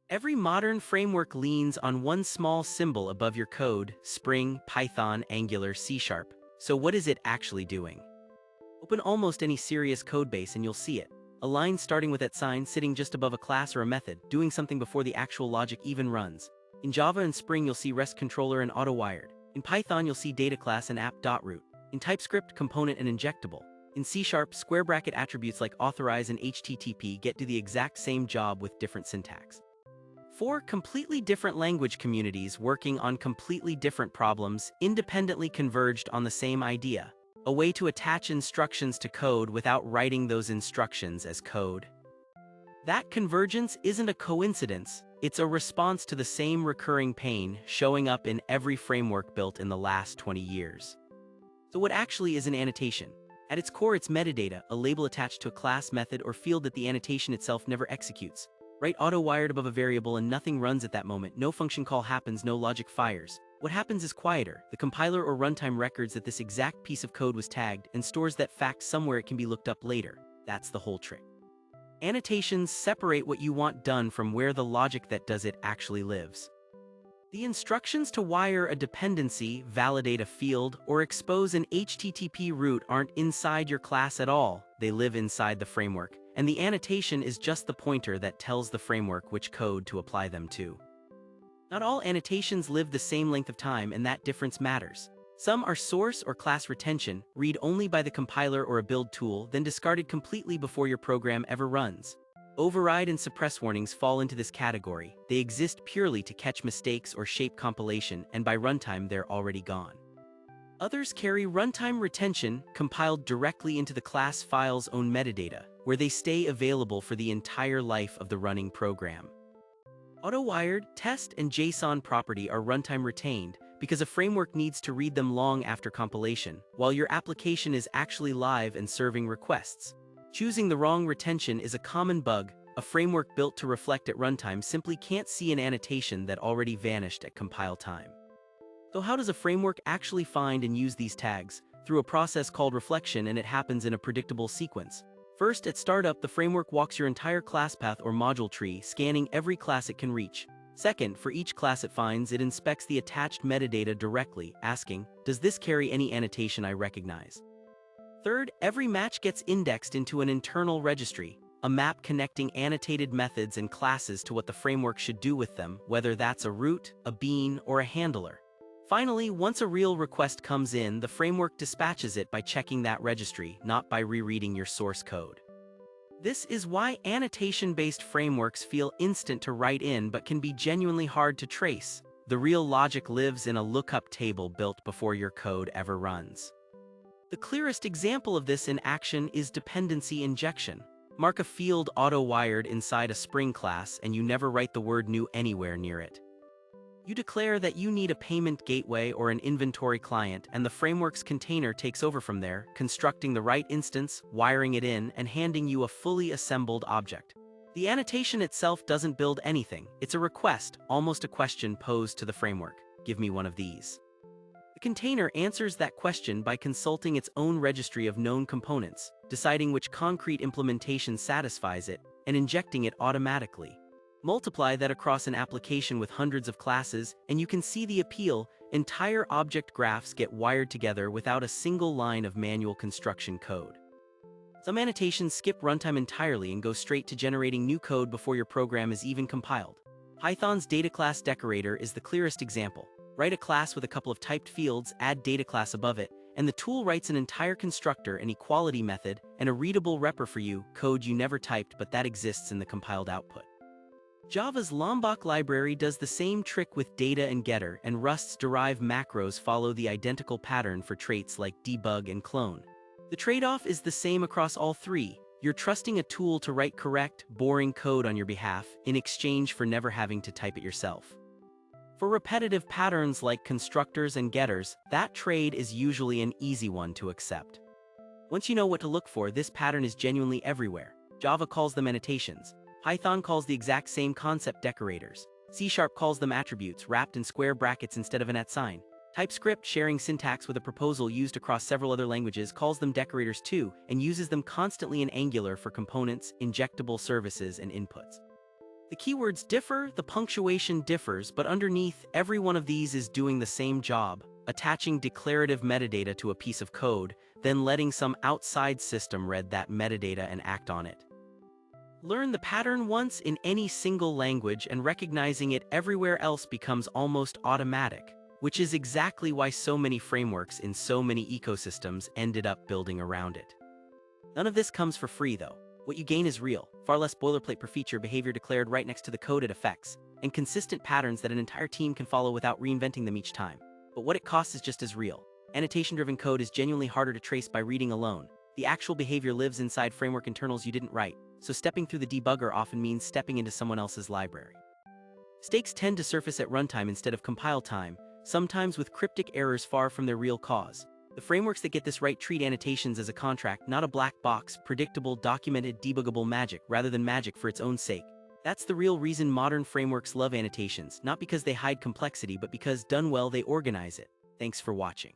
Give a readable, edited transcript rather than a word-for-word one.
Every modern framework leans on one small symbol above your code: Spring, Python, Angular, C#. So what is it actually doing? Open almost any serious codebase and you'll see it. A line starting with @, sitting just above a class or a method, doing something before the actual logic even runs. In Java and Spring you'll see REST controller and auto-wired. In Python you'll see data class and app.root. In TypeScript, component and injectable. In C#, square bracket attributes like authorize and HTTP get do the exact same job with different syntax. Four completely different language communities working on completely different problems independently converged on the same idea: a way to attach instructions to code without writing those instructions as code. That convergence isn't a coincidence, it's a response to the same recurring pain showing up in every framework built in the last 20 years. So what actually is an annotation? At its core, it's metadata, a label attached to a class, method, or field that the annotation itself never executes. Write auto-wired above a variable and nothing runs at that moment, no function call happens, no logic fires. What happens is quieter. The compiler or runtime records that this exact piece of code was tagged and stores that fact somewhere it can be looked up later. That's the whole trick. Annotations separate what you want done from where the logic that does it actually lives. The instructions to wire a dependency, validate a field, or expose an HTTP route aren't inside your class at all, they live inside the framework, and the annotation is just the pointer that tells the framework which code to apply them to. Not all annotations live the same length of time, and that difference matters. Some are source or class retention, read only by the compiler or a build tool, then discarded completely before your program ever runs. Override and suppress warnings fall into this category. They exist purely to catch mistakes or shape compilation, and by runtime they're already gone. Others carry runtime retention, compiled directly into the class file's own metadata, where they stay available for the entire life of the running program. Auto-wired, test, and JSON property are runtime retained because a framework needs to read them long after compilation, while your application is actually live and serving requests. Choosing the wrong retention is a common bug. A framework built to reflect at runtime simply can't see an annotation that already vanished at compile time. So how does a framework actually find and use these tags? Through a process called reflection, and it happens in a predictable sequence. First, at startup, the framework walks your entire class path or module tree, scanning every class it can reach. Second, for each class it finds, it inspects the attached metadata directly, asking, does this carry any annotation I recognize? Third, every match gets indexed into an internal registry, a map connecting annotated methods and classes to what the framework should do with them, whether that's a root, a bean, or a handler. Finally, once a real request comes in, the framework dispatches it by checking that registry, not by rereading your source code. This is why annotation-based frameworks feel instant to write in but can be genuinely hard to trace. The real logic lives in a lookup table built before your code ever runs. The clearest example of this in action is dependency injection. Mark a field auto-wired inside a Spring class and you never write the word new anywhere near it. You declare that you need a payment gateway or an inventory client, and the framework's container takes over from there, constructing the right instance, wiring it in, and handing you a fully assembled object. The annotation itself doesn't build anything. It's a request, almost a question posed to the framework. Give me one of these. The container answers that question by consulting its own registry of known components, deciding which concrete implementation satisfies it, and injecting it automatically. Multiply that across an application with hundreds of classes, and you can see the appeal. Entire object graphs get wired together without a single line of manual construction code. Some annotations skip runtime entirely and go straight to generating new code before your program is even compiled. Python's data class decorator is the clearest example. Write a class with a couple of typed fields, add data class above it, and the tool writes an entire constructor, an equality method, and a readable wrapper for you, code you never typed but that exists in the compiled output. Java's Lombok library does the same trick with data and getter, and Rust's derive macros follow the identical pattern for traits like debug and clone. The trade-off is the same across all three. You're trusting a tool to write correct, boring code on your behalf in exchange for never having to type it yourself. For repetitive patterns like constructors and getters, that trade is usually an easy one to accept. Once you know what to look for, this pattern is genuinely everywhere. Java calls them annotations. Python calls the exact same concept decorators. C# calls them attributes, wrapped in square brackets instead of an @ sign. TypeScript, sharing syntax with a proposal used across several other languages, calls them decorators too, and uses them constantly in Angular for components, injectable services, and inputs. The keywords differ, the punctuation differs, but underneath, every one of these is doing the same job, attaching declarative metadata to a piece of code, then letting some outside system read that metadata and act on it. Learn the pattern once in any single language, and recognizing it everywhere else becomes almost automatic, which is exactly why so many frameworks in so many ecosystems ended up building around it. None of this comes for free though. What you gain is real, far less boilerplate per feature behavior declared right next to the code it affects, and consistent patterns that an entire team can follow without reinventing them each time. But what it costs is just as real. Annotation-driven code is genuinely harder to trace by reading alone. The actual behavior lives inside framework internals you didn't write, so stepping through the debugger often means stepping into someone else's library. Mistakes tend to surface at runtime instead of compile time, sometimes with cryptic errors far from their real cause. The frameworks that get this right treat annotations as a contract, not a black box, predictable, documented, debuggable magic, rather than magic for its own sake. That's the real reason modern frameworks love annotations, not because they hide complexity, but because done well they organize it. Thanks for watching.